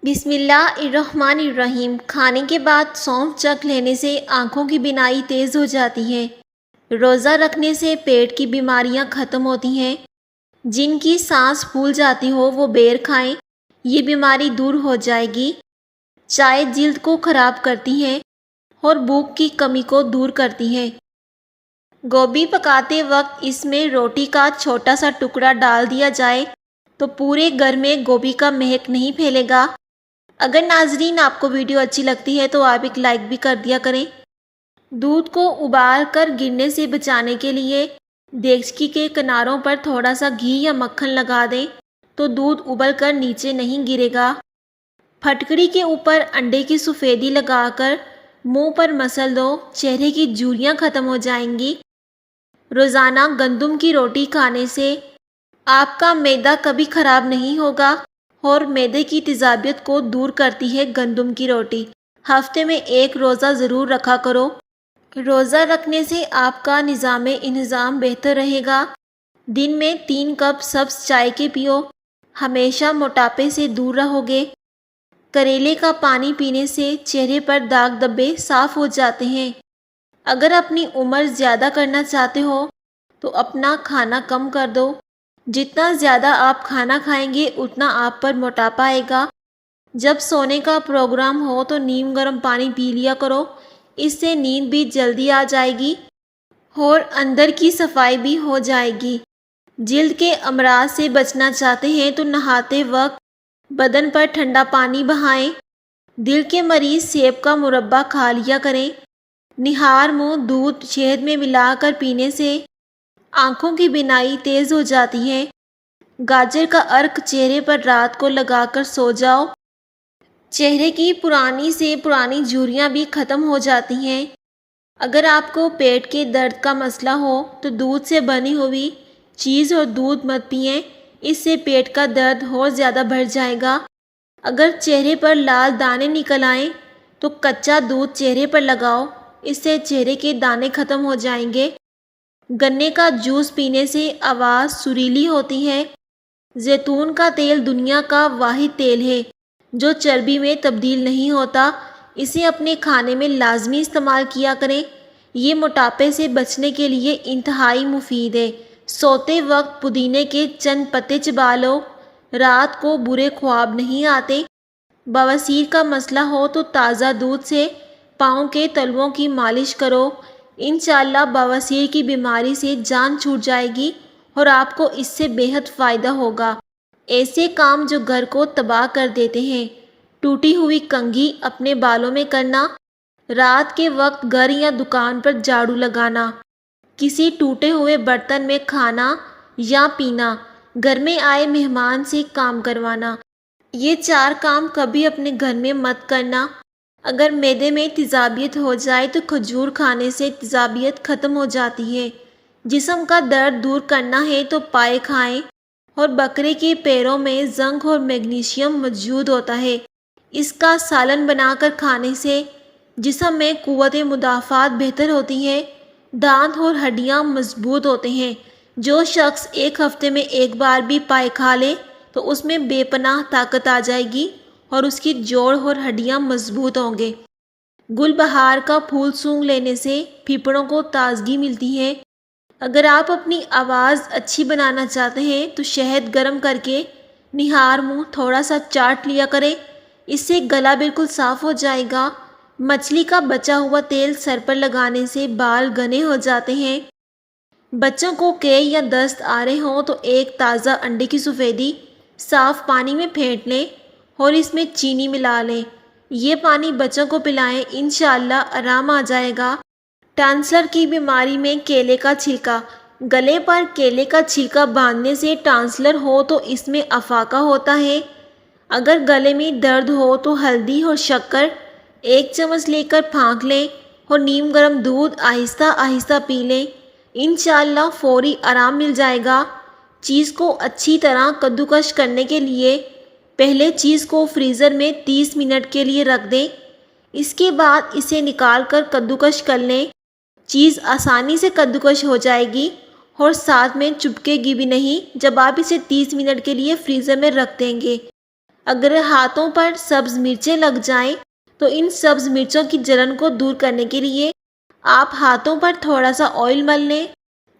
بسم اللہ الرحمن الرحیم۔ کھانے کے بعد سونف چکھ لینے سے آنکھوں کی بینائی تیز ہو جاتی ہے۔ روزہ رکھنے سے پیٹ کی بیماریاں ختم ہوتی ہیں۔ جن کی سانس پھول جاتی ہو وہ بیر کھائیں، یہ بیماری دور ہو جائے گی۔ چائے جلد کو خراب کرتی ہے اور بھوک کی کمی کو دور کرتی ہے۔ گوبھی پکاتے وقت اس میں روٹی کا چھوٹا سا ٹکڑا ڈال دیا جائے تو پورے گھر میں گوبھی کا مہک نہیں پھیلے گا۔ اگر ناظرین آپ کو ویڈیو اچھی لگتی ہے تو آپ ایک لائک بھی کر دیا کریں۔ دودھ کو ابال کر گرنے سے بچانے کے لیے دیگچی کے کناروں پر تھوڑا سا گھی یا مکھن لگا دیں تو دودھ ابل کر نیچے نہیں گرے گا۔ پھٹکڑی کے اوپر انڈے کی سفیدی لگا کر منہ پر مسل دو، چہرے کی جھریاں ختم ہو جائیں گی۔ روزانہ گندم کی روٹی کھانے سے آپ کا معدہ کبھی خراب نہیں ہوگا اور معدے کی تیزابیت کو دور کرتی ہے گندم کی روٹی۔ ہفتے میں ایک روزہ ضرور رکھا کرو۔ روزہ رکھنے سے آپ کا نظام انہضام بہتر رہے گا۔ دن میں 3 کپ سبز چائے کے پیو، ہمیشہ موٹاپے سے دور رہو گے۔ کریلے کا پانی پینے سے چہرے پر داغ دھبے صاف ہو جاتے ہیں۔ اگر اپنی عمر زیادہ کرنا چاہتے ہو تو اپنا کھانا کم کر دو۔ جتنا زیادہ آپ کھانا کھائیں گے اتنا آپ پر موٹاپا آئے گا۔ جب سونے کا پروگرام ہو تو نیم گرم پانی پی لیا کرو، اس سے نیند بھی جلدی آ جائے گی اور اندر کی صفائی بھی ہو جائے گی۔ جلد کے امراض سے بچنا چاہتے ہیں تو نہاتے وقت بدن پر ٹھنڈا پانی بہائیں۔ دل کے مریض سیب کا مربع کھا لیا کریں۔ نہار منہ دودھ شہد میں ملا کر پینے سے آنکھوں کی بینائی تیز ہو جاتی ہے۔ گاجر کا عرق چہرے پر رات کو لگا کر سو جاؤ، چہرے کی پرانی سے پرانی جھریاں بھی ختم ہو جاتی ہیں۔ اگر آپ کو پیٹ کے درد کا مسئلہ ہو تو دودھ سے بنی ہوئی چیز اور دودھ مت پئیں، اس سے پیٹ کا درد اور زیادہ بڑھ جائے گا۔ اگر چہرے پر لال دانے نکل آئیں تو کچا دودھ چہرے پر لگاؤ، اس سے چہرے کے دانے ختم ہو جائیں گے۔ گنے کا جوس پینے سے آواز سریلی ہوتی ہے۔ زیتون کا تیل دنیا کا واحد تیل ہے جو چربی میں تبدیل نہیں ہوتا۔ اسے اپنے کھانے میں لازمی استعمال کیا کریں۔ یہ موٹاپے سے بچنے کے لیے انتہائی مفید ہے۔ سوتے وقت پودینے کے چند پتے چبا لو، رات کو برے خواب نہیں آتے۔ بواسیر کا مسئلہ ہو تو تازہ دودھ سے پاؤں کے تلووں کی مالش کرو، انشاءاللہ بواسیر کی بیماری سے جان چھوٹ جائے گی اور آپ کو اس سے بے حد فائدہ ہوگا۔ ایسے کام جو گھر کو تباہ کر دیتے ہیں: ٹوٹی ہوئی کنگھی اپنے بالوں میں کرنا، رات کے وقت گھر یا دکان پر جھاڑو لگانا، کسی ٹوٹے ہوئے برتن میں کھانا یا پینا، گھر میں آئے مہمان سے کام کروانا۔ یہ 4 کام کبھی اپنے گھر میں مت کرنا۔ اگر معدے میں تیزابیت ہو جائے تو کھجور کھانے سے تیزابیت ختم ہو جاتی ہے۔ جسم کا درد دور کرنا ہے تو پائے کھائیں اور بکرے کے پیروں میں زنک اور میگنیشیم موجود ہوتا ہے، اس کا سالن بنا کر کھانے سے جسم میں قوت مدافعت بہتر ہوتی ہے، دانت اور ہڈیاں مضبوط ہوتے ہیں۔ جو شخص ایک ہفتے میں ایک بار بھی پائے کھا لے تو اس میں بے پناہ طاقت آ جائے گی اور اس کی جوڑ اور ہڈیاں مضبوط ہوں گے۔ گل بہار کا پھول سونگھ لینے سے پھیپھڑوں کو تازگی ملتی ہے۔ اگر آپ اپنی آواز اچھی بنانا چاہتے ہیں تو شہد گرم کر کے نہار منہ تھوڑا سا چاٹ لیا کریں، اس سے گلا بالکل صاف ہو جائے گا۔ مچھلی کا بچا ہوا تیل سر پر لگانے سے بال گھنے ہو جاتے ہیں۔ بچوں کو قے یا دست آ رہے ہوں تو ایک تازہ انڈے کی سفیدی صاف پانی میں پھینٹ لیں اور اس میں چینی ملا لیں۔ یہ پانی بچوں کو پلائیں، انشاءاللہ آرام آ جائے گا۔ ٹانسلر کی بیماری میں کیلے کا چھلکا۔ گلے پر کیلے کا چھلکا باندھنے سے ٹانسلر ہو تو اس میں افاقہ ہوتا ہے۔ اگر گلے میں درد ہو تو ہلدی اور شکر 1 چمچ لے کر پھانک لیں اور نیم گرم دودھ آہستہ آہستہ پی لیں، انشاءاللہ فوری آرام مل جائے گا۔ چیز کو اچھی طرح کدوکش کرنے کے لیے پہلے چیز کو فریزر میں 30 منٹ کے لیے رکھ دیں، اس کے بعد اسے نکال کر کدوکش کر لیں۔ چیز آسانی سے کدوکش ہو جائے گی اور ساتھ میں چپکے گی بھی نہیں جب آپ اسے 30 منٹ کے لیے فریزر میں رکھ دیں گے۔ اگر ہاتھوں پر سبز مرچیں لگ جائیں تو ان سبز مرچوں کی جلن کو دور کرنے کے لیے آپ ہاتھوں پر تھوڑا سا آئل مل لیں۔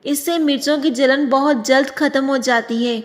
اس سے مرچوں کی جلن بہت جلد ختم ہو جاتی ہے۔